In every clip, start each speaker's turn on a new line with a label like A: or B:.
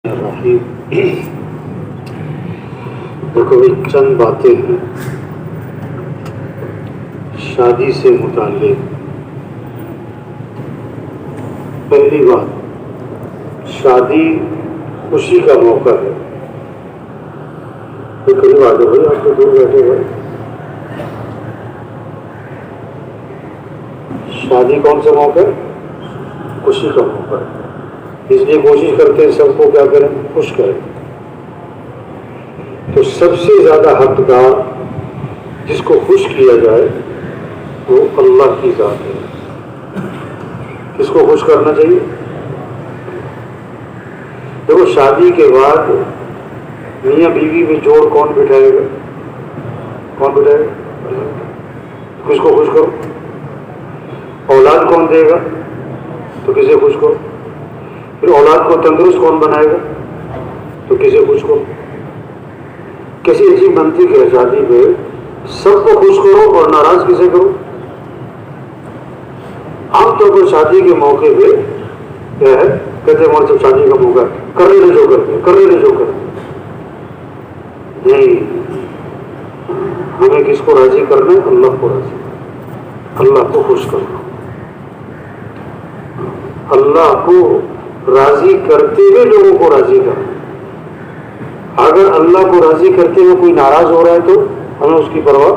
A: الرحیم دیکھو چند باتیں ہیں شادی سے متعلق۔ پہلی بات، شادی خوشی کا موقع ہے۔ قریب آ جاؤ بھائی، آپ تو دور بیٹھے ہوئے۔ شادی کون سا موقع ہے؟ خوشی کا موقع ہے، اس لیے کوشش کرتے ہیں سب کو کیا کریں، خوش کریں۔ تو سب سے زیادہ حقدار جس کو خوش کیا جائے وہ اللہ کی ذات ہے۔ کس کو خوش کرنا چاہیے؟ دیکھو شادی کے بعد میاں بیوی میں جوڑ کون بٹھائے گا؟ کون بٹھائے گا؟ کس کو خوش کرو؟ اولاد کون دے گا؟ تو کسے خوش کرو؟ پھر اولاد کو تندرست کون بنائے گا؟ تو کسے خوش کرو؟ کیسی عجیب منطق ہے، شادی پہ سب کو خوش کرو اور ناراض کسے کرو؟ عام طور پر شادی کے موقع پہ کیا ہے، کہتے ہیں جب شادی کا موقع ہے کر لینے جو کرتے، کر لینے جو کرتے۔ نہیں، ہمیں کس کو راضی کرنا ہے؟ اللہ کو راضی، اللہ کو خوش کرنا۔ اللہ کو راضی کرتے ہوئے لوگوں کو راضی کرنا۔ اگر اللہ کو راضی کرتے ہوئے کوئی ناراض ہو رہا ہے تو ہمیں اس کی پرواہ۔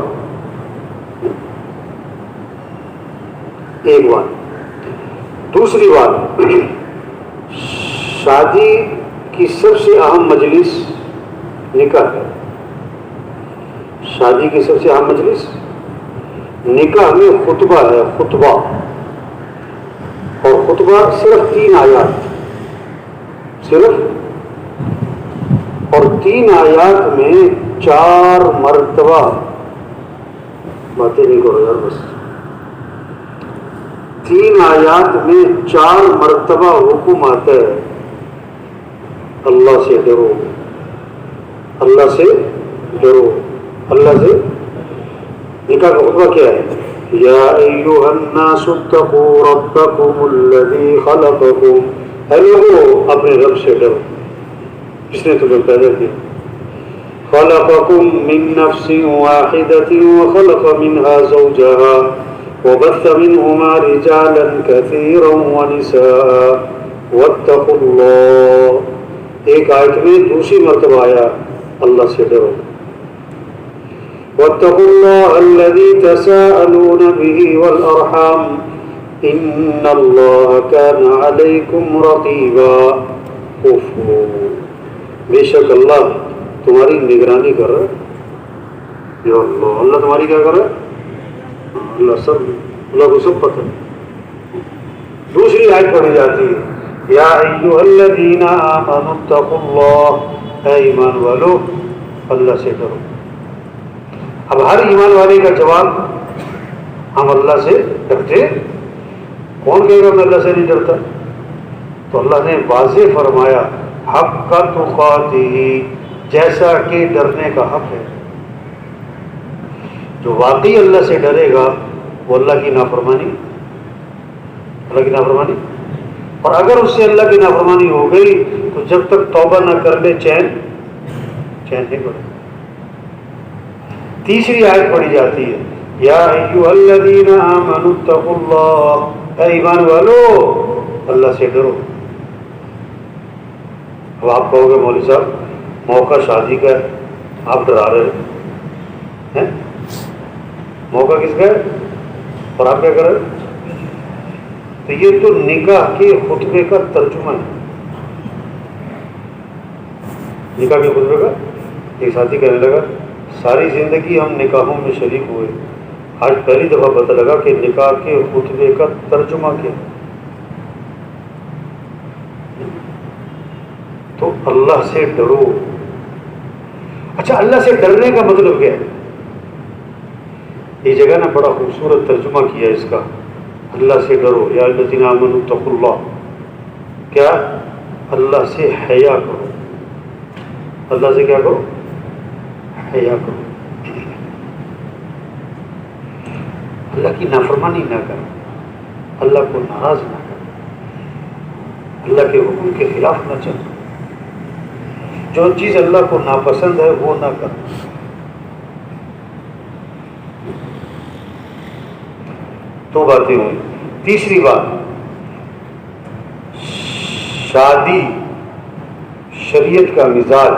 A: ایک بات۔ دوسری بات، شادی کی سب سے اہم مجلس نکاح ہے۔ شادی کی سب سے اہم مجلس نکاح میں خطبہ ہے، خطبہ۔ اور خطبہ صرف 3 آیات، صرف، اور 3 آیات میں 4 مرتبہ، باتیں نہیں کرو یار بس، 3 آیات میں 4 مرتبہ حکم آتا ہے اللہ سے ڈرو، اللہ سے ڈرو، اللہ سے۔ نکاح کا خطبہ کیا ہے؟ یا ایھا الناس اتقوا ربکم الذی خلقکم، اے لوگو اپنے رب سے ڈرو جس نے تمہیں پیدا کیا۔ خلقکم من نفس واحدۃ وخلق منها زوجها وبث منهما رجالا كثيرا ونساء واتقوا اللہ۔ ایک آیت میں دوسری مرتبہ آیا اللہ سے ڈرو۔ واتقوا اللہ الذی تساءلون به والارحام ان اللہ کان علیکم رقیبا۔ بے شک اللہ تمہاری نگرانی کر رہا ہے۔ یا اللہ، اللہ تمہاری کیا کر رہا ہے؟ اللہ سب، اللہ کو سب پتہ ہے۔ دوسری آیت پڑھی جاتی ہے یا ایھا الذین آمنوا اتقوا اللہ، اے ایمان والو اللہ سے ڈرو۔ اب ہر ایمان والے کا جواب ہم اللہ سے ڈرتے۔ کون کہے گا میں اللہ سے نہیں ڈرتا؟ تو اللہ نے واضح فرمایا حق تقاتہ، جیسا کہ ڈرنے کا حق ہے۔ جو واقعی اللہ سے ڈرے گا وہ اللہ کی نافرمانی، اللہ کی نافرمانی، اور اگر اس سے اللہ کی نافرمانی ہو گئی تو جب تک توبہ نہ کر لے چین نہیں پڑے۔ تیسری آیت پڑھی جاتی ہے یا ایھا الذین آمنوا اتقوا اللہ، اے ایمان والو اللہ سے ڈرو۔ اب آپ کہو گے مولوی صاحب موقع شادی کا ہے، آپ ڈرا رہے ہیں، موقع کس کا ہے اور آپ کیا کر رہے ہیں؟ تو یہ تو نکاح کے خطبے کا ترجمہ ہے۔ نکاح کے خطبے کا ایک ساتھی کہنے لگا ساری زندگی ہم نکاحوں میں شریک ہوئے، آج پہلی دفعہ پتہ لگا کہ نکاح کے خطبے کا ترجمہ کیا ہے۔ تو اللہ سے ڈرو۔ اچھا، اللہ سے ڈرنے کا مطلب کیا ہے؟ یہ جگہ نے بڑا خوبصورت ترجمہ کیا اس کا، اللہ سے ڈرو یا الذین آمنوا اتقوا اللہ۔ کیا؟ اللہ سے حیا کرو، اللہ سے کیا کرو؟ حیا کرو، اللہ کی نافرمانی نہ کرو، اللہ کو ناراض نہ کرو، اللہ کے حکم کے خلاف نہ چلو۔ جو چیز اللہ کو ناپسند ہے وہ نہ کر. دو باتیں ہوئی. تیسری بات، شادی شریعت کا مزاج،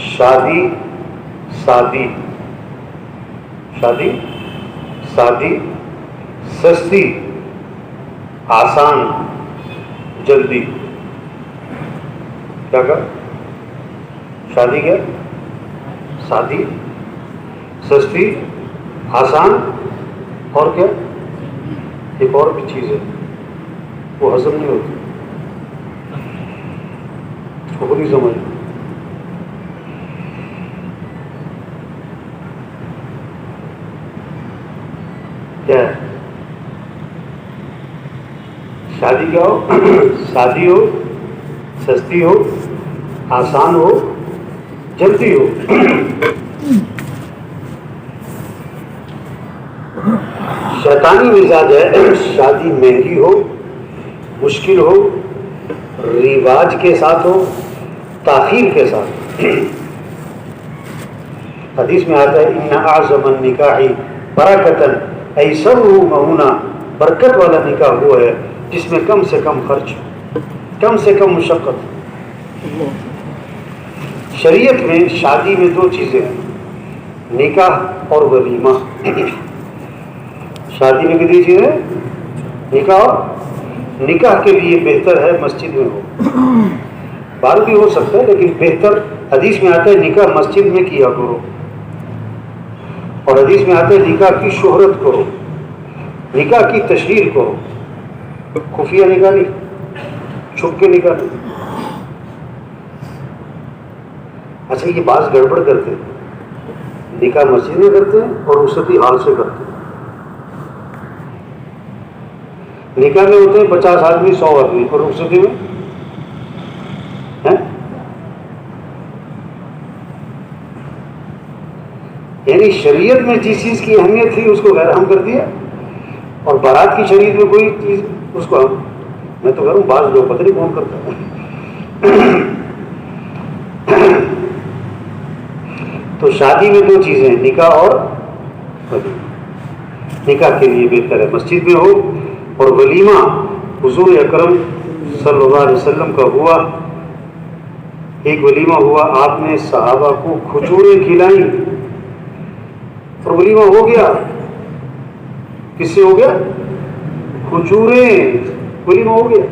A: شادی سادی، شادی سادی، سستی، آسان، جلدی. کیا کہا؟ شادی کیا؟ سادی، سستی، آسان، اور کیا؟ ایک اور بھی چیز ہے وہ ہضم نہیں ہوتی، اس کو نہیں سمجھ. کیا ہے؟ شادی کیا ہو؟ سادی ہو، سستی ہو، آسان ہو، جلدی ہو. شیطانی مزاج ہے شادی مہنگی ہو، مشکل ہو، رواج کے ساتھ ہو، تاخیر کے ساتھ. حدیث میں آتا ہے ان اعظم النکاح برکتاً ایسرہ مؤونہ، برکت والا نکاح وہ ہے جس میں کم سے کم خرچ، کم سے کم مشقت. شریعت میں شادی میں دو چیزیں ہیں، نکاح اور ولیمہ. شادی میں کتنی چیزیں؟ نکاح اور نکاح کے لیے بہتر ہے مسجد میں ہو، باہر بھی ہو سکتا ہے لیکن بہتر حدیث میں آتا ہے نکاح مسجد میں کیا کرو، اور حدیث میں آتا ہے نکاح کی شہرت کرو، نکاح کی تشہیر کرو. خفیہ نکاح نہیں، چھپ کے نکاح نہیں. اچھا یہ بعض گڑبڑ کرتے ہیں، نکاح مسجد میں کرتے ہیں اور رخصتی ہال سے کرتے ہیں. نکاح میں ہوتے ہیں 50 آدمی 100 آدمی، اور رخصتی میں یعنی شریعت میں جس چیز کی اہمیت تھی اس کو غیر اہم کر دیا، اور بارات کی شریعت میں کوئی چیز اس کو ہم، میں تو کہہ رہا ہوں بعض لوگ پتہ نہیں کون کرتا ہے. تو شادی میں دو چیزیں ہیں، نکاح اور ولیمہ. نکاح کے لیے بہتر ہے مسجد میں ہو، اور ولیمہ حضور اکرم صلی اللہ علیہ وسلم کا ہوا، ایک ولیمہ ہوا، آپ نے صحابہ کو کھجوریں کھلائیں اور ولیمہ ہو گیا. کس سے ہو گیا؟ کھجوریں، ولیمہ ہو گیا.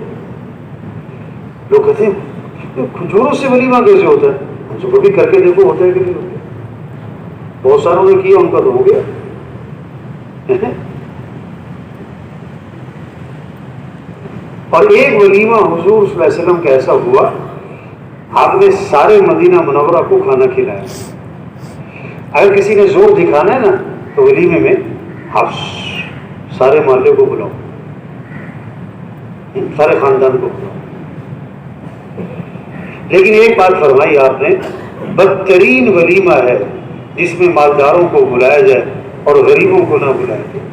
A: لوگ کہتے ہیں کھجوروں سے ولیمہ کیسے ہوتا ہے؟ ہم سے کبھی کر کے دیکھو ہوتا ہے کہ نہیں ہوتا. بہت ساروں نے کیا، ان کا تو ہو گیا. اور ایک ولیمہ حضور صلی اللہ علیہ وسلم کا ایسا ہوا، آپ نے سارے مدینہ منورہ کو کھانا کھلایا. اگر کسی نے زور دکھانا ہے نا تو ولیمے میں آپ سارے محلے کو بلاؤ، سارے خاندان کو بلاؤ. لیکن ایک بات فرمائی آپ نے، بدترین ولیمہ ہے جس میں مالداروں کو بلایا جائے اور غریبوں کو نہ بلایا جائے.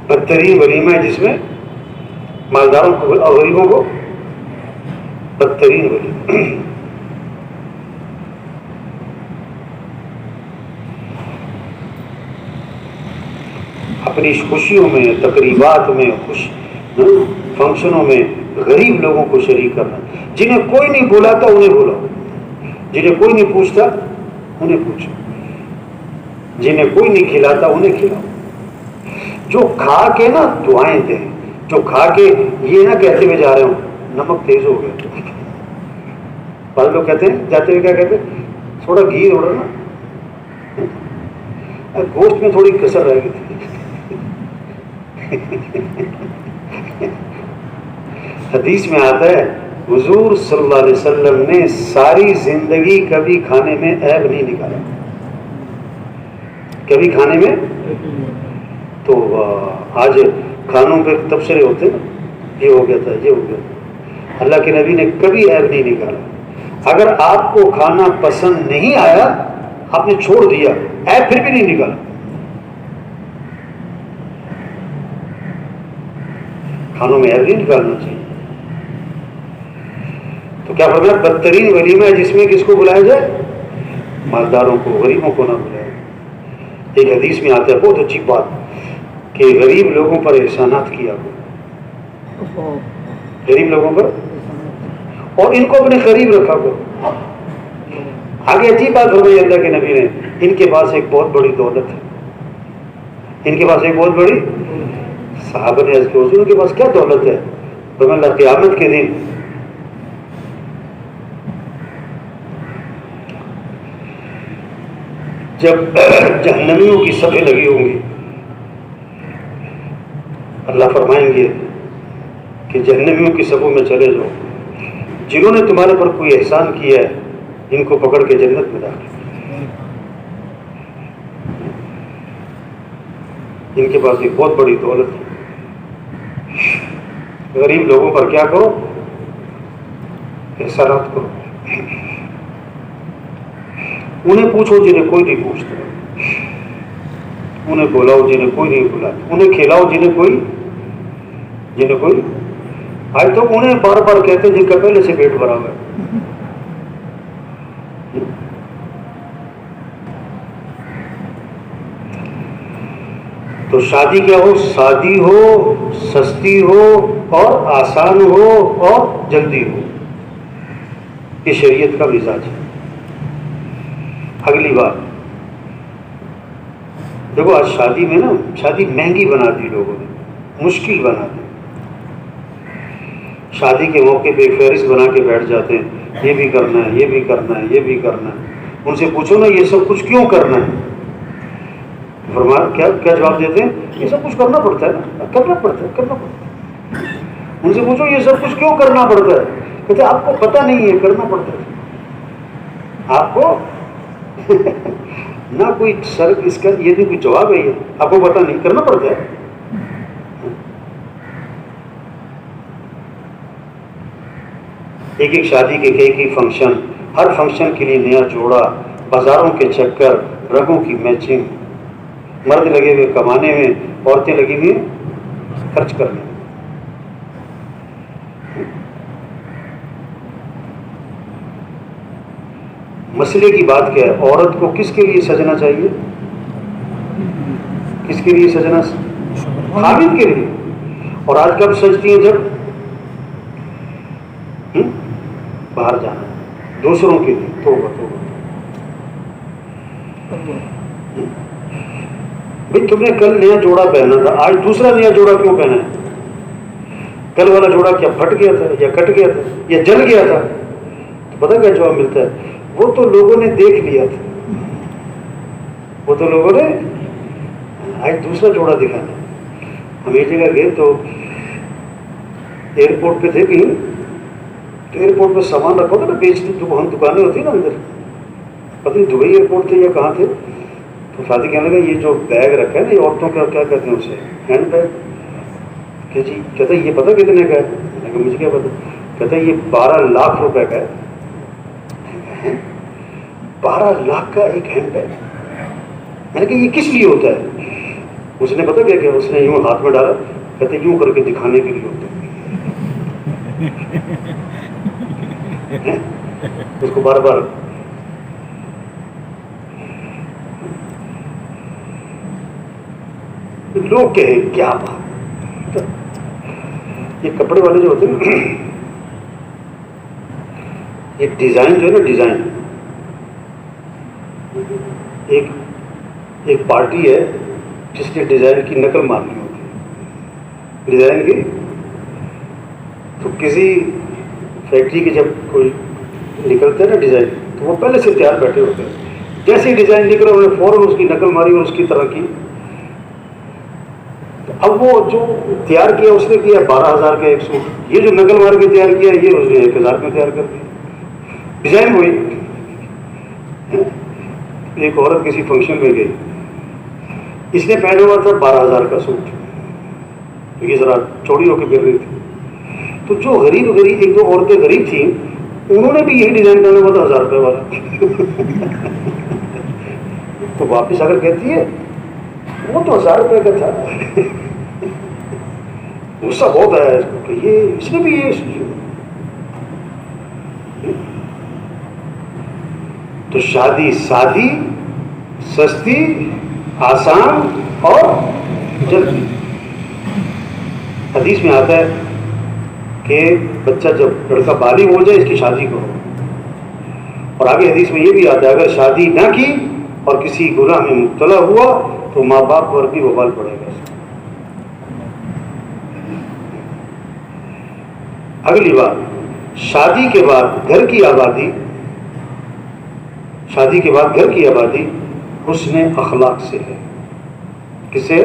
A: بدترین ولیمہ ہے جس میں مالداروں کو اور غریبوں کو، بدترین ولیمہ. اپنی خوشیوں میں، تقریبات میں، فنکشنوں میں غریب لوگوں کو شریک کرنا. جنہیں کوئی نہیں بلاتا انہیں بلاؤ، جنہیں کوئی نہیں پوچھتا انہیں پوچھو، جنہیں کوئی نہیں کھلاتا انہیں کھلاؤ. جو کھا کے نا دعائیں دیں، جو کھا کے یہ نہ کہتے ہوئے جا رہے ہوں نمک تیز ہو گیا. بعض لوگ کہتے ہیں جاتے ہوئے کیا کہتے ہیں، تھوڑا گھی اڑ رہا نا، گوشت میں تھوڑی کسر رہ گئی تھی. حدیث میں آتا ہے حضور صلی اللہ علیہ وسلم نے ساری زندگی کبھی کھانے میں عیب نہیں نکالا، کبھی کھانے میں. تو آج کھانوں پہ تبصرے ہوتے ہیں، یہ ہو گیا تھا، یہ ہو گیا تھا. اللہ کے نبی نے کبھی عیب نہیں نکالا. اگر آپ کو کھانا پسند نہیں آیا، آپ نے چھوڑ دیا، عیب پھر بھی نہیں نکالا. کھانوں میں عیب نہیں نکالنا چاہیے. تو کیا فرمایا؟ بدترین ولیمہ ہے جس میں کس کو بلایا جائے؟ مالداروں کو، غریبوں کو نہ بلایا۔ ایک حدیث میں آتا ہے بہت اچھی بات کہ غریب لوگوں پر احسانات کیا کرو، غریب لوگوں پر، اور ان کو اپنے قریب رکھا کرو۔ آگے عجیب بات ہو گئی اللہ کے نبی نے، ان کے پاس ایک بہت بڑی دولت ہے، ان کے پاس ایک بہت بڑی، صحابہ نے عرض کیا حضور کے پاس کیا دولت ہے؟ تو میں اللہ قیامت کے دن جب جہنمیوں کی صفیں لگی ہوں گی، اللہ فرمائیں گے کہ جہنمیوں کی صفوں میں چلے جاؤ، جنہوں نے تمہارے پر کوئی احسان کیا ہے ان کو پکڑ کے جنت میں داخل۔ ان کے پاس ایک بہت بڑی دولت ہے۔ غریب لوگوں پر کیا کرو؟ احسانات کرو، انہیں پوچھو جنہیں کوئی نہیں پوچھتا، انہیں بلاؤ جنہیں کوئی نہیں بلاتا، انہیں کھلاؤ جنہیں کوئی آج تو انہیں بار بار کہتے ہیں جن کا پہلے سے پیٹ بھرا ہوا ہے۔ تو شادی کیا ہو؟ سادی ہو، سستی ہو، اور آسان ہو، اور جلدی ہو، یہ شریعت کا مزاج ہے۔ اگلی بات دیکھو، آج شادی میں نا، شادی مہنگی بنا دی لوگوں نے، مشکل بنا دی۔ شادی کے موقع پہ ایک فہرست بنا کے بیٹھ جاتے ہیں، یہ بھی کرنا ہے، یہ بھی کرنا ہے، یہ بھی کرنا ہے۔ ان سے پوچھو نا یہ سب کچھ کیوں کرنا ہے؟ فرمایا کیا جواب دیتے ہیں؟ یہ سب کچھ کرنا پڑتا ہے نا، کرنا پڑتا ہے۔ ان سے پوچھو یہ سب کچھ کیوں کرنا پڑتا ہے؟ کہتے ہیں آپ کو پتہ نہیں ہے، کرنا پڑتا ہے۔ آپ کو نہ کوئی سر اس کا یہ بھی کوئی جواب ہے، یہ آپ کو پتہ نہیں، کرنا پڑتا ہے۔ ایک ایک شادی کے کئی فنکشن، ہر فنکشن کے لیے نیا جوڑا، بازاروں کے چکر، رنگوں کی میچنگ، مرد لگے ہوئے کمانے میں، عورتیں لگی ہوئی خرچ کرنے میں۔ مسئلے کی بات کیا ہے؟ عورت کو کس کے لیے سجنا چاہیے؟ کس کے لیے سجنا؟ خاوند کے لیے۔ اور آج کب سجتی ہیں؟ جب باہر جانا ہے، دوسروں کے لیے۔ توبہ توبہ بھائی، تم نے کل نیا جوڑا پہنا تھا، آج دوسرا نیا جوڑا کیوں پہنا ہے؟ کل والا جوڑا کیا پھٹ گیا تھا، یا کٹ گیا تھا، یا جل گیا تھا؟ تو پتہ کیا جواب ملتا ہے؟ وہ تو لوگوں نے دیکھ لیا تھا، وہ تو لوگوں نے آج دوسرا جوڑا دکھانا۔ ہم ایک جگہ گئے تو ایئرپورٹ پہ تھے کہیں، تو ایئرپورٹ پہ سامان رکھا ہوتا نا، بیچتے ہم دکانیں ہوتی ہیں نا اندر، پتہ نہیں دبئی ایئرپورٹ تھے یا کہاں تھے، تو شادی کہنے لگا یہ جو بیگ رکھا ہے نا، یہ عورتوں کا کیا کہتے ہیں اسے؟ Hand bag. کہ جی، کہتا ہے یہ پتہ کتنے کا ہے؟ میں نے کہا مجھے کیا پتہ؟ کہتا ہے یہ 12 لاکھ روپے کا ہے۔ 12 لاکھ کا ایک ہینڈ بیگ؟ میں نے کہا یہ کس لیے ہوتا ہے؟ اس نے پتہ کیا اس نے یوں ہاتھ میں ڈالا، کہتے یوں کر کے دکھانے کے لیے ہوتا ہے۔ اس کو بار بار لوگ کہیں کیا بات۔ یہ کپڑے والے جو ہوتے ہیں، یہ ڈیزائن جو ہے نا، ڈیزائن ایک پارٹی ہے جس نے ڈیزائن کی نقل مارنی ہوتی ہے، ڈیزائن کی۔ تو کسی فیکٹری کے جب کوئی نکلتے ہیں نا ڈیزائن، تو وہ پہلے سے تیار بیٹھے ہوتے ہیں، جیسے ہی ڈیزائن نکلا انہوں نے فوراً اس کی نقل ماری اور اس کی طرح کی۔ اب وہ جو تیار کیا اس نے کیا 12,000 کا ایک سوٹ، یہ جو نقل مار کے تیار کیا یہ اس نے 1,000 میں تیار کر دیا، ڈیزائن ہوئی۔ ایک عورت کسی فنکشن میں گئی، اس نے پہنا ہوا تھا 12,000 کا سوٹ، یہ ذرا چوڑی ہو کے پھر رہی تھی۔ تو جو غریب ایک دو عورتیں غریب تھیں، انہوں نے بھی یہی ڈیزائن پہنا ہوا تھا 1,000 روپے والا۔ تو واپس اگر کہتی ہے وہ تو 1,000 روپے کا تھا، غصہ بہت آیا اس کو کہ یہ اس نے بھی یہ تو شادی سادی، سستی، آسان اور جلدی۔ حدیث میں آتا ہے کہ بچہ جب لڑکا بالغ ہو جائے اس کی شادی کرو، اور آگے حدیث میں یہ بھی آتا ہے اگر شادی نہ کی اور کسی گناہ میں مبتلا ہوا تو ماں باپ پر بھی وبال پڑے گا۔ اگلی بات، شادی کے بعد گھر کی آبادی، شادی کے بعد گھر کی آبادی حسن اخلاق سے ہے۔ کس سے؟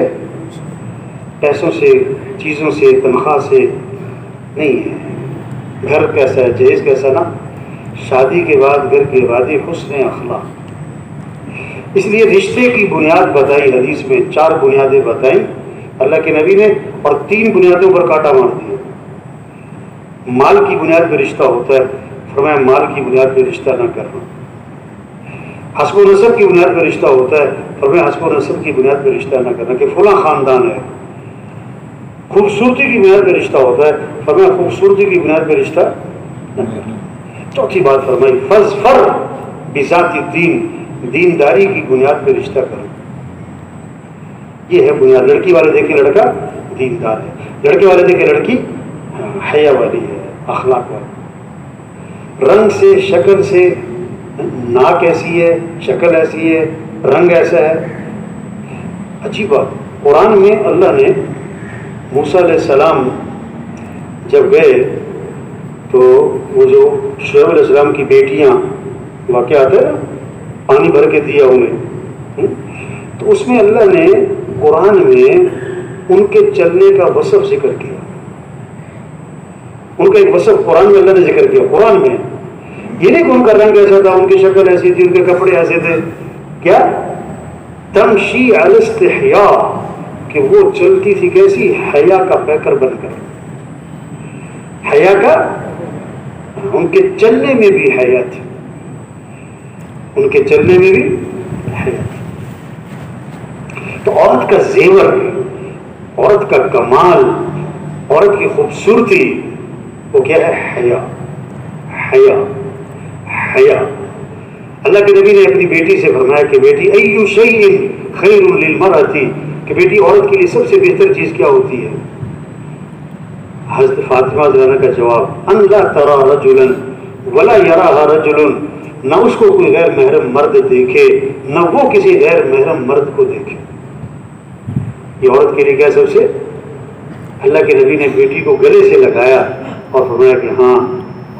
A: پیسوں سے، چیزوں سے، تنخواہ سے نہیں ہے۔ گھر کیسا ہے، جہیز کیسا نا، شادی کے بعد گھر کی آبادی حسن اخلاق۔ اس لیے رشتے کی بنیاد بتائی حدیث میں، 4 بنیادیں بتائیں اللہ کے نبی نے، اور 3 بنیادوں پر کاٹا مار دیا۔ مال کی بنیاد پہ رشتہ ہوتا ہے، فرمایا مال کی بنیاد پہ رشتہ نہ کرنا۔ حسب و نسب کی بنیاد پہ رشتہ ہوتا ہے، فرمایا حسب و نسب کی بنیاد پہ رشتہ نہ کرنا کہ فلاں خاندان ہے۔ خوبصورتی کی بنیاد پہ رشتہ ہوتا ہے، فرمایا خوبصورتی کی بنیاد پہ رشتہ نہ کرنا۔ چوتھی بات فرمائی فظفر بذات الدین، دینداری کی بنیاد پہ رشتہ کرنا۔ یہ ہے بنیاد۔ لڑکی والے دیکھیں لڑکا دیندار ہے، لڑکے والے دیکھیں لڑکی حیا والی ہے، اخلاق والی۔ رنگ سے، شکل سے، ناک ایسی ہے، شکل ایسی ہے، رنگ ایسا ہے۔ عجیب بات، قرآن میں اللہ نے موسیٰ علیہ السلام جب گئے تو وہ جو شعیب علیہ السلام کی بیٹیاں واقعات ہے، پانی بھر کے دیا انہیں، تو اس میں اللہ نے قرآن میں ان کے چلنے کا وصف ذکر کیا۔ ان کا ایک وصف قرآن میں اللہ نے ذکر کیا، قرآن میں۔ یہ نہیں کہ ان کا رنگ ایسا تھا، ان کی شکل ایسی تھی، ان کے کپڑے ایسے تھے، کیا تمشی علی استحیاء، کہ وہ چلتی تھی کیسی؟ حیا کا پیکر بن کر۔ حیا کا، ان کے چلنے میں بھی حیا تھی، ان کے چلنے میں بھی حیا تھی۔ تو عورت کا زیور، عورت کا کمال، عورت کی خوبصورتی وہ کیا ہے؟ حیا، حیا، حیا۔ اللہ کے نبی نے اپنی بیٹی سے فرمایا کہ بیٹی ایو شیء خیر للمرأة، کہ بیٹی عورت کے لیے سب سے بہتر چیز کیا ہوتی ہے؟ حضرت فاطمہ زہرا کا جواب ان لا ترى رجلا ولا يراها رجل، نہ اس کو کوئی غیر محرم مرد دیکھے، نہ وہ کسی غیر محرم مرد کو دیکھے۔ یہ عورت کے لیے کیا سب سے؟ اللہ کے نبی نے بیٹی کو گلے سے لگایا اور فرمایا کہ ہاں،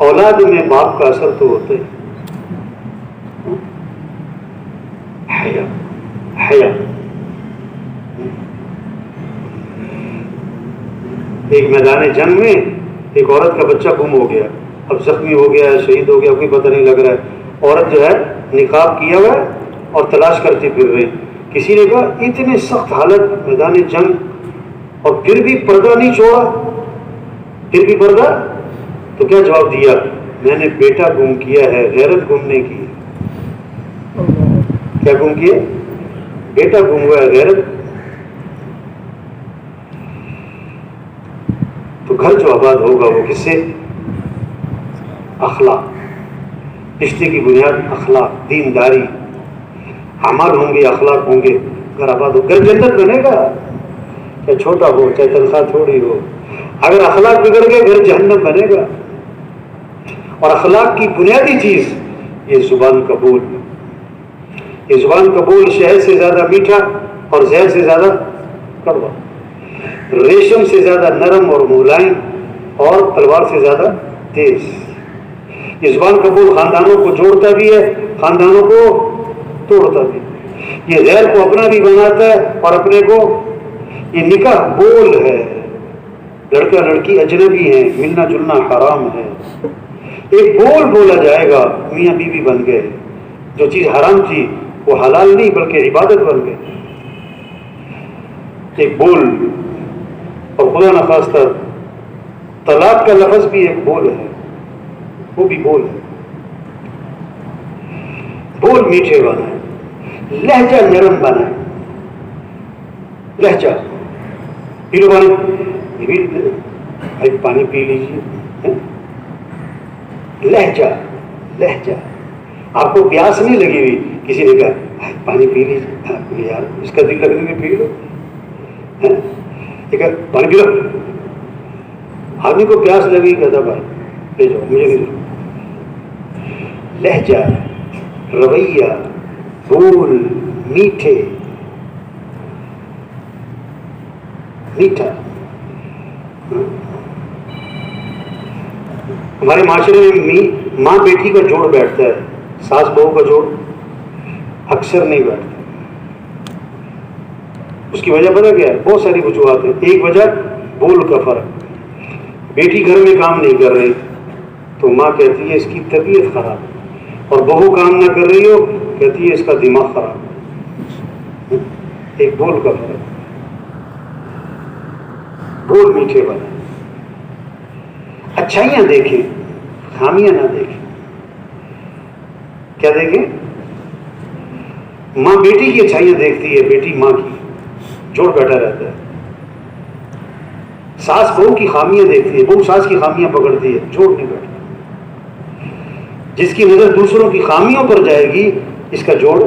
A: اولاد میں باپ کا اثر تو ہوتا ہے۔ حیا، حیا۔ ایک میدان جنگ میں ایک عورت کا بچہ گم ہو گیا، اب زخمی ہو گیا ہے، شہید ہو گیا، کوئی پتہ نہیں لگ رہا ہے۔ عورت جو ہے نقاب کیا ہوا ہے اور تلاش کرتی پھر رہی۔ کسی نے کہا اتنے سخت حالت میدان جنگ اور پھر بھی پردہ نہیں چھوڑا، پھر بھی پردہ؟ تو کیا جواب دیا؟ میں نے بیٹا گم کیا ہے، غیرت گم نہیں کی۔ کیا گم کیا؟ بیٹا گم ہوا ہے، غیرت۔ تو گھر جو آباد ہوگا وہ کس سے؟ اخلاق۔ رشتے کی بنیاد اخلاق، دینداری، اعمال ہوں گے، اخلاق ہوں گے، گھر آباد ہو، گھر جنت بنے گا، چاہے چھوٹا ہو چاہے تنخواہ تھوڑی ہو۔ اگر اخلاق بگڑ گئے گھر جہنم بنے گا۔ اور اخلاق کی بنیادی چیز یہ زبان قبول، یہ زبان قبول شہد سے زیادہ میٹھا اور زہر سے زیادہ کڑوا، ریشم سے زیادہ نرم اور ملائم اور تلوار سے زیادہ تیز۔ یہ زبان قبول خاندانوں کو جوڑتا بھی ہے، خاندانوں کو توڑتا بھی۔ یہ غیر کو اپنا بھی بناتا ہے اور اپنے کو۔ یہ نکاح بول ہے، لڑکا لڑکی اجنبی ہیں، ملنا جلنا حرام ہے۔ ایک بول بولا جائے گا، میاں بیوی بن گئے، جو چیز حرام تھی وہ حلال نہیں بلکہ عبادت بن گئی۔ ایک بول، اور خدا نخواستہ طلاق کا لفظ بھی ایک بول ہے، وہ بھی بول ہے۔ بول میٹھے بنائے، لہجہ نرم بنائے، لہجہ پی لو پانی، بھائی پانی پی لیجیے۔ لہجہ، لہجہ آپ کو پیاس نہیں لگی ہوئی، کسی نے کہا پانی پی لیجیے، یار اس کا دل لگنے میں پی لو، پانی پی لو، آدمی کو پیاس لگی، کہتا بھائی لے جاؤ، مجھے نہیں دو۔ لہجہ، رویہ، بول میٹھا، ہمارے معاشرے میں ماں بیٹی کا جوڑ بیٹھتا ہے، ساس بہو کا جوڑ اکثر نہیں بیٹھتا۔ اس کی وجہ پتہ کیا ہے؟ بہت ساری وجوہات ہیں۔ ایک وجہ بول کا فرق، بیٹی گھر میں کام نہیں کر رہی تو ماں کہتی ہے اس کی طبیعت خراب ہے، اور بہو کام نہ کر رہی ہو کہتی ہے اس کا دماغ خراب ہے۔ ایک بول کا فرق، بول میٹھے والا، اچھائیاں دیکھیں، خامیاں نہ دیکھیں۔ کیا دیکھیں؟ ماں بیٹی کی اچھائیاں دیکھتی ہے، بیٹی ماں کی، جوڑ بیٹھا رہتا ہے۔ ساس بہو کی خامیاں دیکھتی ہے، بہو ساس کی خامیاں پکڑتی ہے، جوڑ نہیں بیٹھتا۔ جس کی نظر دوسروں کی خامیوں پر جائے گی، اس کا جوڑ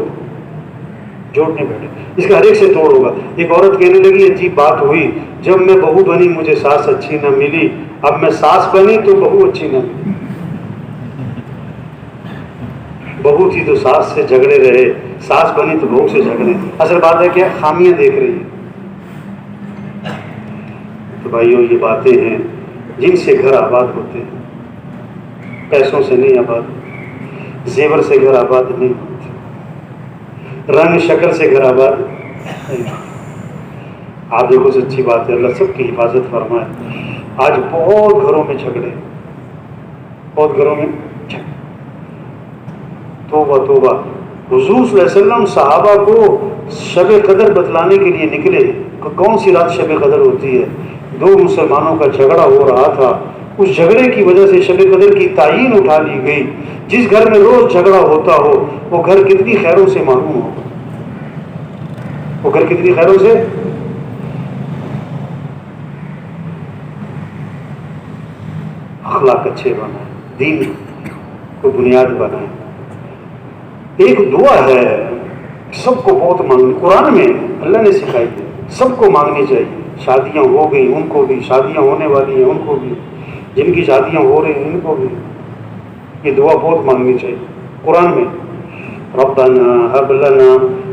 A: نہیں بیٹھے، اس کا ہر ایک سے توڑ ہوگا۔ ایک عورت کہنے لگی عجیب بات ہوئی، جب میں بہو بنی مجھے ساس اچھی نہ ملی، اب میں ساس بنی تو بہو اچھی نہ ملی۔ بہو تھی تو ساس سے جھگڑے رہے، ساس بنی تو بہو سے جھگڑے۔ اصل بات ہے کیا؟ خامیاں دیکھ رہی ہے۔ تو بھائیوں، یہ باتیں ہیں جن سے گھر آباد ہوتے ہیں، پیسوں سے نہیں آباد، زیور سے گھر آباد نہیں ہوتے، رنگ شکل سے گھر آباد نہیں۔ آپ دیکھو سچی بات ہے، اللہ سب کی حفاظت فرمائے۔ آج بہت گھروں میں جھگڑے، بہت گھروں میں جھگڑے۔ توبہ توبہ، حضور صلی اللہ علیہ وسلم صحابہ کو شب قدر بتلانے کے لیے نکلے کہ کون سی رات شب قدر ہوتی ہے۔ دو مسلمانوں کا جھگڑا ہو رہا تھا، اس جھگڑے کی وجہ سے شب قدر کی تعیین اٹھا لی گئی۔ جس گھر میں روز جھگڑا ہوتا ہو وہ گھر کتنی خیروں سے محروم ہو، وہ گھر کتنی خیروں سے۔ اخلاق اچھے بنائیں، دین کو بنیاد بنائیں۔ ایک دعا ہے سب کو بہت مانگنی، قرآن میں اللہ نے سکھائی ہے، سب کو مانگنی چاہیے۔ شادیاں ہو گئی ان کو بھی، شادیاں ہونے والی ہیں ان کو بھی، جن کی شادیاں ہو رہی ہیں ان کو بھی یہ دعا بہت مانگنی چاہیے۔ قرآن میں ربنا هب لنا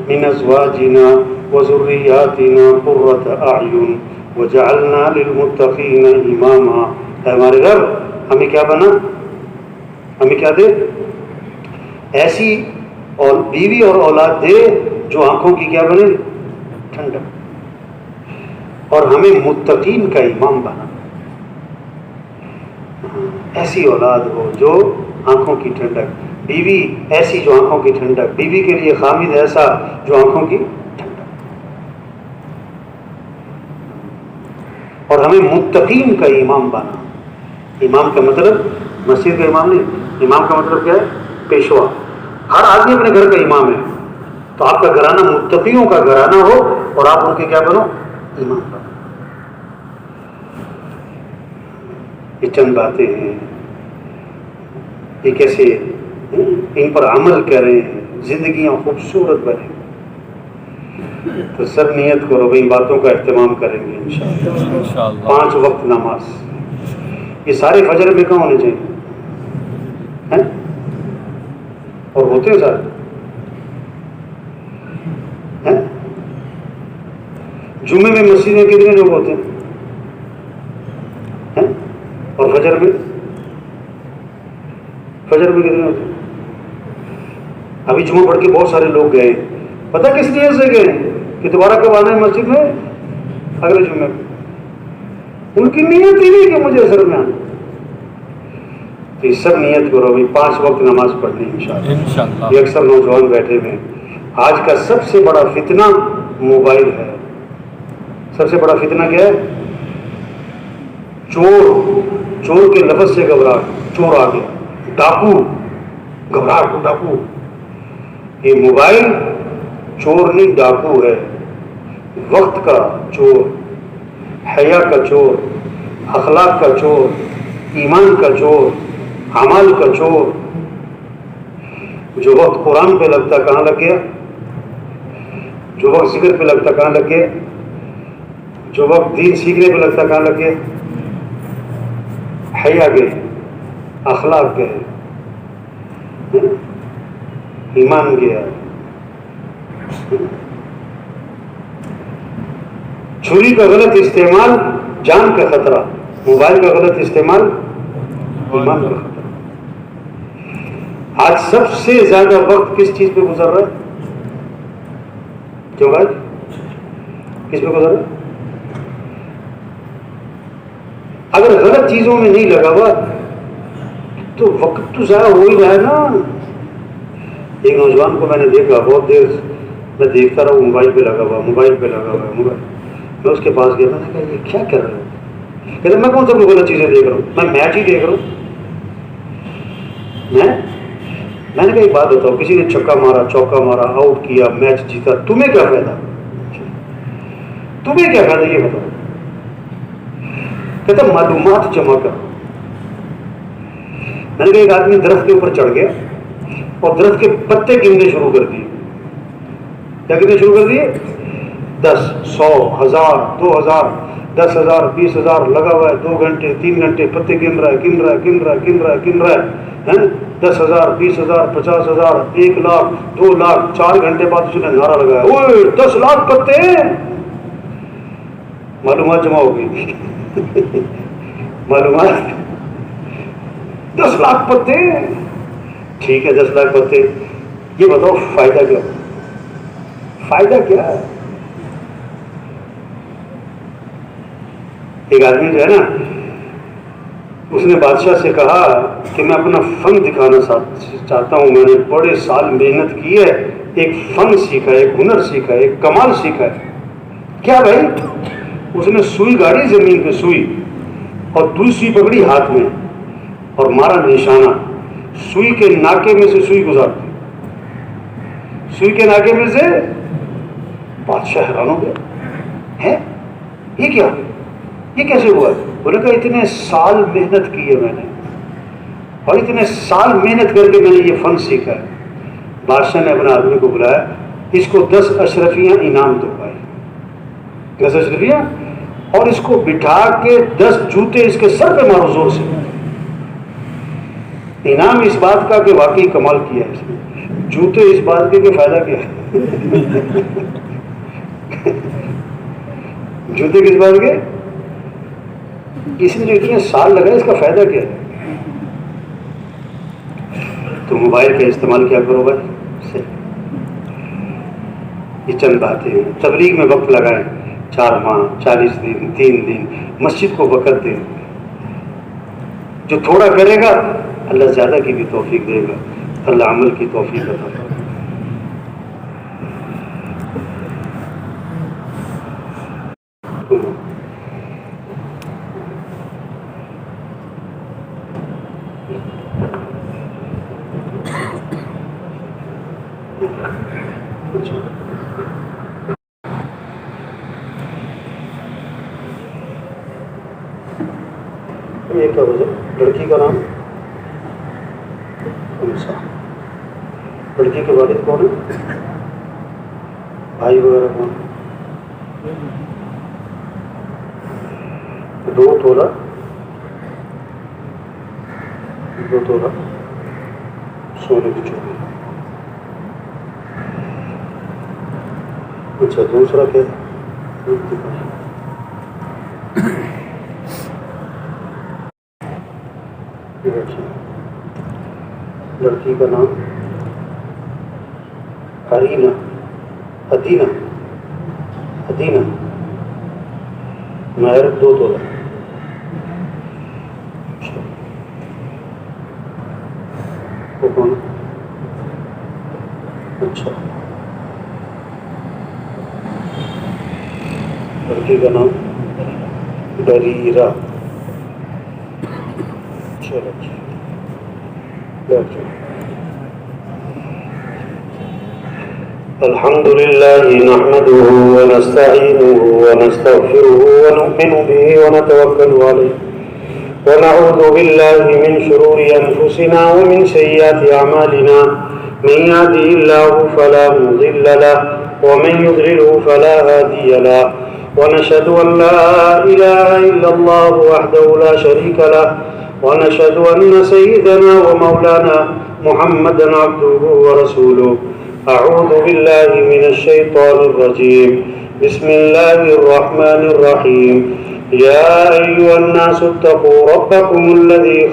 A: من ازواجنا وذرياتنا قرة اعین وجعلنا للمتقین اماما۔ اے ہمارے رب، ہمیں کیا بنا، ہمیں کیا دے؟ ایسی اور بیوی اور اولاد دے جو آنکھوں کی کیا بنے، ٹھنڈک، اور ہمیں متقین کا امام بنا۔ ایسی اولاد ہو جو آنکھوں کی ٹھنڈک، بیوی ایسی جو آنکھوں کی ٹھنڈک، بیوی کے لیے خامد ایسا جو آنکھوں کی ٹھنڈک، اور ہمیں متقین کا امام بنا۔ امام کا مطلب مسجد کا امام نہیں، امام کا مطلب کیا ہے؟ پیشوا۔ ہر آدمی اپنے گھر کا امام ہے، تو آپ کا گھرانہ متقیوں کا گھرانہ ہو اور آپ ان کے کیا بنو؟ امام بنو۔ یہ چند باتیں ہیں، یہ کیسے ان پر عمل کریں، زندگیاں خوبصورت بنیں۔ تو سب نیت کرو بھائی، باتوں کا اہتمام کریں گے انشاءاللہ۔ 5 وقت نماز، یہ سارے فجر میں کہاں ہونے چاہیے؟ اور ہوتے ہیں سارے؟ جمعے میں مسجد میں کتنے لوگ ہوتے ہیں؟ اور فجر میں کتنے ہوتے ہیں؟ ابھی جمعہ پڑھ کے بہت سارے لوگ گئے، پتہ کس نیت سے گئے کہ دوبارہ کب آنا ہے مسجد میں؟ اگلے جمعے میں۔ ان کی نیت ہی نہیں کہ مجھے اثر میں آنا۔ تو یہ سب نیت کرو بھائی، 5 وقت نماز پڑھنی انشاءاللہ۔ یہ اکثر نوجوان بیٹھے ہوئے ہیں۔ آج کا سب سے بڑا فتنہ موبائل ہے۔ سب سے بڑا فتنہ کیا ہے؟ چور کے لفظ سے گھبراہٹ، چور آ گیا، ڈاکو، گھبراہٹ کو ڈاکو۔ یہ موبائل چور نہیں، ڈاکو ہے، وقت کا چور، حیا کا چور، اخلاق کا چور، ایمان کا چور، اعمال کا چور۔ جو وقت قرآن پہ لگتا کہاں لگ گیا؟ جو وقت ذکر پہ لگتا کہاں لگ گیا؟ جو وقت دین سیکھنے پہ لگتا کہاں لگ گیا؟ حیا گئے، اخلاق گئے، ایمان گیا۔ چھری کا غلط استعمال جان کا خطرہ، موبائل کا غلط استعمال ایمان کا خطرہ۔ آج سب سے زیادہ وقت کس چیز پہ گزر رہا ہے؟ کیوں بھائی کس پہ گزر رہا ہے؟ اگر غلط چیزوں میں نہیں لگا ہوا تو وقت تو ضائع ہو ہی رہا ہے نا۔ ایک نوجوان کو میں نے دیکھا، بہت دیر میں دیکھتا رہا، موبائل پہ لگا ہوا، موبائل پہ لگا ہوا ہے موبائل۔ میں اس کے پاس گیا، میں نے کہا یہ کیا کر رہے ہو؟ کہتے میں کون سا غلط چیزیں دیکھ رہا ہوں، میں میچ ہی دیکھ رہا ہوں۔ میں نے کہا ایک بات بتاؤ، کسی نے چھکا مارا، چوکا مارا، آؤٹ کیا، میچ جیتا، تمہیں کیا فائدہ؟ تمہیں کیا فائدہ یہ بتاؤ؟ کہتا معلومات جمع کر۔ میں نے کہا ایک آدمی درخت کے اوپر چڑھ گیا اور درخت کے پتے گننے شروع کر دیے۔ کیا گننے شروع کر دیے؟ 10، 100، 1000، 2000، 10,000، 20,000 لگا ہوا ہے، 2 گھنٹے 3 گھنٹے پتے گن رہا ہے، گن رہا ہے، گن رہا ہے، گن رہا ہے، گن رہا ہے، 10,000، 20,000، 50,000، 1 لاکھ، 2 لاکھ۔ 4 گھنٹے بعد اس نے نعرہ لگایا، اوے 10 لاکھ پتے، معلومات جمع ہو گئی۔ معلومات 10 لاکھ پتے، ٹھیک ہے 10 لاکھ پتے، یہ بتاؤ فائدہ کیا؟ فائدہ کیا ہے؟ ایک آدمی جو ہے نا، اس نے بادشاہ سے کہا کہ میں اپنا فن دکھانا چاہتا ہوں، میں نے بڑے سال محنت کی ہے، ایک فن سیکھا ہے، ایک ہنر سیکھا ہے، ایک کمال سیکھا ہے۔ کیا بھائی؟ اس نے سوئی گاڑی زمین پہ، سوئی، اور دوسری پکڑی ہاتھ میں اور مارا نشانہ، سوئی کے ناکے میں سے سوئی گزارتی، سوئی کے ناکے میں سے۔ بادشاہ حیران ہو گیا، ہے یہ کیا، یہ کیسے ہوا؟ بولے کہ اتنے سال محنت کی ہے میں نے، اور اتنے سال محنت کر کے میں نے یہ فن سیکھا ہے۔ بادشاہ نے اپنے آدمی کو بلایا، اس کو 10 اشرفیاں انعام دو بھائی، 10 اشرفیاں، اور اس کو بٹھا کے 10 جوتے اس کے سر پہ مارو زور سے۔ انعام اس بات کا کہ واقعی کمال کیا ہے اس نے، جوتے اس بات کے کہ فائدہ کیا ہے۔ جوتے کس بات کے؟ اس نے جو اتنے سال لگا اس کا فائدہ کیا ہے؟ تو موبائل کا استعمال کیا کرو بھائی، یہ چند باتیں ہیں۔ تبلیغ میں وقت لگائیں، 4 ماہ، 40 دن، 3 دن، مسجد کو وقت دیں۔ جو تھوڑا کرے گا اللہ زیادہ کی بھی توفیق دے گا، اللہ عمل کی توفیق عطا فرمائے۔ یہ کیا وجہ؟ لڑکی کا نام انسا، لڑکی کے والد کون ہے؟ بھائی وغیرہ کون؟ 2 تولہ سونے کی چوری۔ اچھا دوسرا کیا ہے؟ لڑکی کا نام ادینہ، مہر 2 تولہ۔ وہ کون؟ اچھا لڑکی کا نام بریرہ۔ چلو الحمد لله نحمده ونستعينه ونستغفره ونؤمن به ونتوكل عليه ونعوذ بالله من شرور أنفسنا ومن سيئات أعمالنا من يهده الله فلا مضل له ومن يضلله فلا هادي له ونشهد أن لا إله إلا الله وحده لا شريك له ونشهد أن سيدنا ومولانا محمدا عبده ورسوله أعوذ بالله من الشيطان الرجيم بسم الله الرحمن الرحيم يا أيها الناس اتقوا ربكم الذي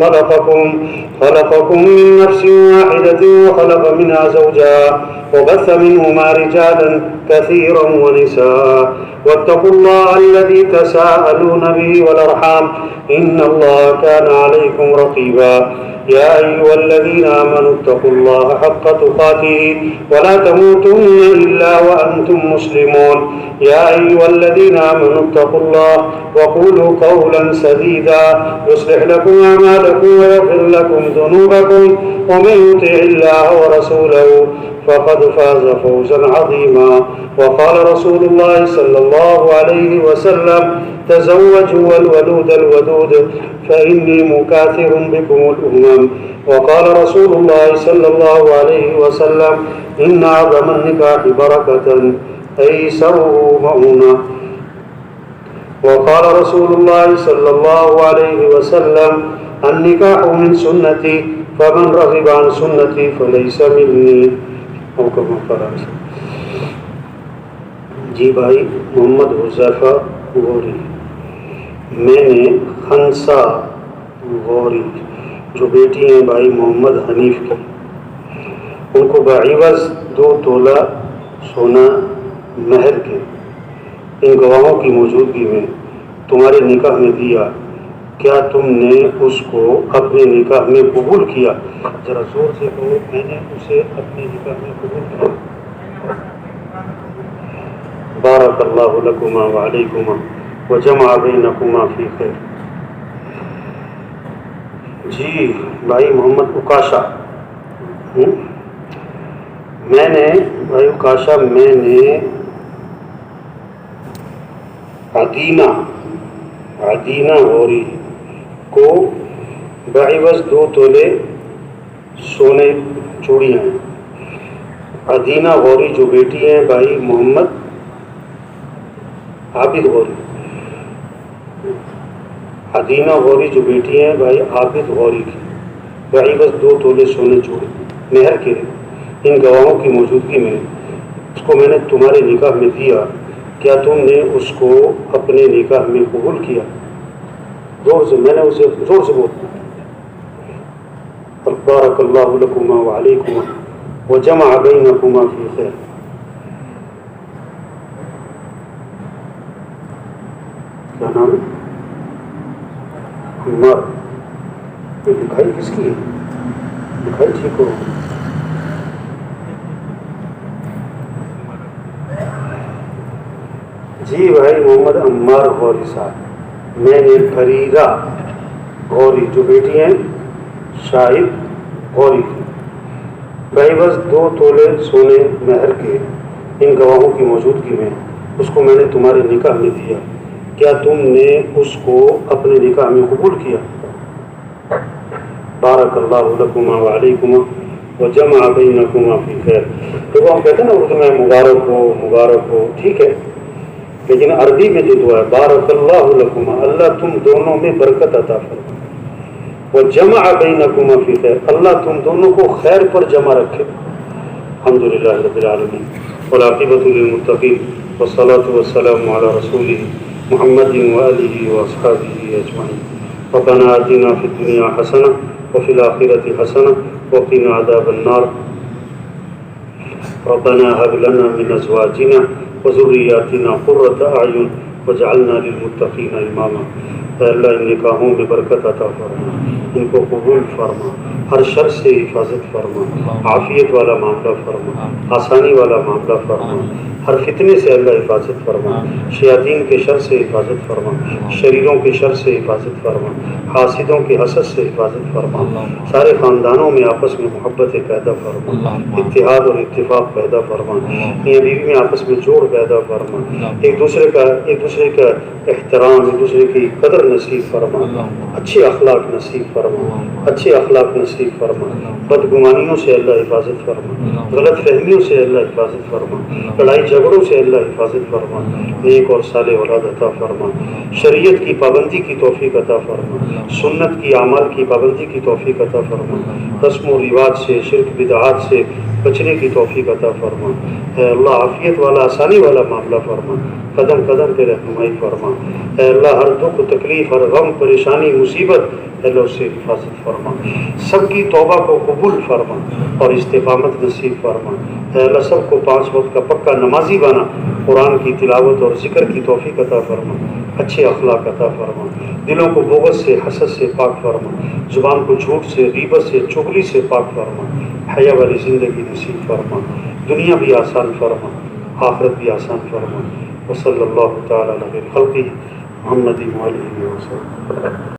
A: خلقكم من نفس واحدة وخلق منها زوجها وبث منهما رجالا كثيرا ونساء واتقوا الله الذي تساءلون به والأرحام إن الله كان عليكم رقيبا يا أيها الذين آمنوا اتقوا الله حق تقاته ولا تموتن إلا وأنتم مسلمون يا أيها الذين آمنوا اتقوا الله وقولوا قولا سديدا يصلح لكم أعمالكم ويغفر لكم ذنوبكم ومن يطع الله ورسوله فقد فاز فوزا عظيما وقال رسول الله صلى الله عليه وسلم تزوجوا الولود الودود فإني مكاثر بكم الأمم وقال رسول الله صلى الله عليه وسلم إن أعظم النكاح بركة أيسره مؤونة وقال رسول الله صلى الله عليه وسلم النكاح من سنتي فمن رغب عن سنتي فليس مني او كما قال. جی بھائی محمد حذیفہ غوری، میں نے خنسا غوری جو بیٹی ہیں بھائی محمد حنیف کی، ان کو بعوض 2 تولہ سونا مہر کے ان گواہوں کی موجودگی میں تمہارے نکاح میں دیا، کیا تم نے اس کو اپنے نکاح میں قبول کیا؟ ذرا زور سے کہو، میں نے اسے اپنے نکاح میں قبول کیا. بارک اللہ لکما وعلیکما وجمع بینکما فی خیر. جی بھائی محمد اکاشا، میں نے بھائی اکاشا میں نے عدینہ غوری کو بعوض 2 تولے سونے چوڑیاں ہیں. عدینہ غوری جو بیٹی ہیں بھائی محمد عابد غوری، عدینہ غوری جو بیٹی ہیں بھائی عابد غوری کی بعوض 2 تولے سونے چوڑی مہر کے ان گواہوں کی موجودگی میں اس کو میں نے تمہارے نکاح میں دیا، کیا تم نے اس کو اپنے نکاح میں قبول کیا؟ زور سے، میں نے اسے زور سے بول. بارک اللہ لکما وعلیکما وجمع بینکما فی خیر. کیا نام ہے؟ عمار. یہ لکھائی کس کی ہے؟ لکھائی ٹھیک ہو. جی بھائی محمد عمار غوری صاحب، میں نے فریدہ غوری جو بیٹی ہیں شاہد غوری کی بعوض 2 تولے سونے مہر کے ان گواہوں کی موجودگی میں اس کو میں نے تمہارے نکاح میں دیا، کیا تم نے اس کو اپنے نکاح میں قبول کیا؟ بارک اللہ لکما وعلیکما وجمع بینکما فی خیر. دیکھو ہم کہتے ہیں نا اردو میں مبارک ہو، ٹھیک ہے، لیکن عربی میں جو دعا ہے بارک اللہ لکما، اللہ تم دونوں میں برکت عطا فرمائے، وجمع بینکما فی خیر، اللہ تم دونوں کو خیر پر جمع رکھے. الحمدللہ رب العالمین والعاقبۃ للمتقین والصلاۃ والسلام علی رسولہ محمد وآلہ واصحابہ اجمعین. ربنا آتنا فی الدنیا حسنہ وفی الآخرۃ حسنہ وقنا عذاب النار. ربنا هب لنا من ازواجنا وذریاتنا قرۃ اعین واجعلنا للمتقین اماما. اے اللہ ان نکاحوں میں برکت عطا فرما، ان کو قبول فرما، ہر شر سے حفاظت فرما، عافیت والا معاملہ فرما، آسانی والا معاملہ فرما، ہر فتنے سے اللہ حفاظت فرما، شیاطین کے شر سے حفاظت فرما، شریروں کے شر سے حفاظت فرما، حاسدوں کے حسد سے حفاظت فرما. سارے خاندانوں میں آپس میں محبت پیدا فرما، اتحاد اور اتفاق پیدا فرما، میاں بیوی میں آپس میں جوڑ پیدا فرما، ایک دوسرے کا احترام، ایک دوسرے کی قدر نصیب فرما، اچھے اخلاق نصیب فرما، اچھے اخلاق نصیب نصیب فرما، بدگمانیوں سے اللہ حفاظت فرما، غلط فہمیوں سے اللہ حفاظت فرما، لڑائی جھگڑوں سے اللہ حفاظت فرما، نیک اور صالح اولاد عطا فرما، شریعت کی پابندی کی توفیق عطا فرما، سنت کی اعمال کی پابندی کی توفیق عطا فرما، رسم و رواج سے شرک بدعات سے بچنے کی توفیق عطا فرما، اے اللہ عافیت والا آسانی والا معاملہ فرما، قدم قدم پہ رہنمائی فرما، اے اللہ ہر دکھ تکلیف ہر غم پریشانی مصیبت اے اللہ اس سے حفاظت فرما، سب کی توبہ کو قبول فرما اور استقامت نصیب فرما، اے اللہ سب کو 5 وقت کا پکا نمازی بنا، قرآن کی تلاوت اور ذکر کی توفیق عطا فرما، اچھے اخلاق عطا فرما، دلوں کو بغض سے حسد سے پاک فرما، زبان کو جھوٹ سے غیبت سے چغلی سے پاک فرما، حیا والی زندگی نصیب فرما، دنیا بھی آسان فرما آخرت بھی آسان فرما، وصلی اللہ تعالی علیہ خلقہ محمد وعلیہ وسلم۔